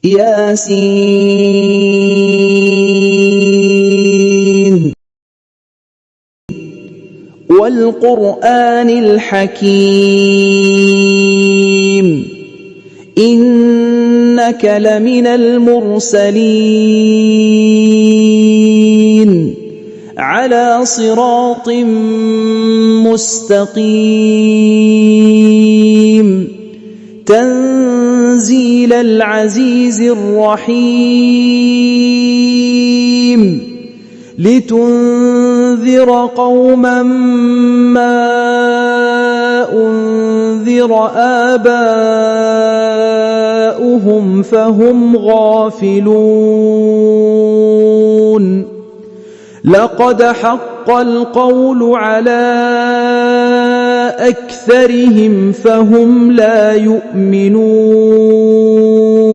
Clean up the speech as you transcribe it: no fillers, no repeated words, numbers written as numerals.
يس وَالْقُرْآنِ الْحَكِيمِ إِنَّكَ لَمِنَ الْمُرْسَلِينَ عَلَىٰ صِرَاطٍ مُّسْتَقِيمٍ تَنزِيلَ الْعَزِيزِ الرَّحِيمِ لِتُنذِرَ قَوْمًا مَّا أُنذِرَ آبَاؤُهُمْ فَهُمْ غَافِلُونَ لَقَدْ حَقَّ الْقَوْلُ عَلَىٰ أَكْثَرِهِمْ فَهُمْ لَا يُؤْمِنُونَ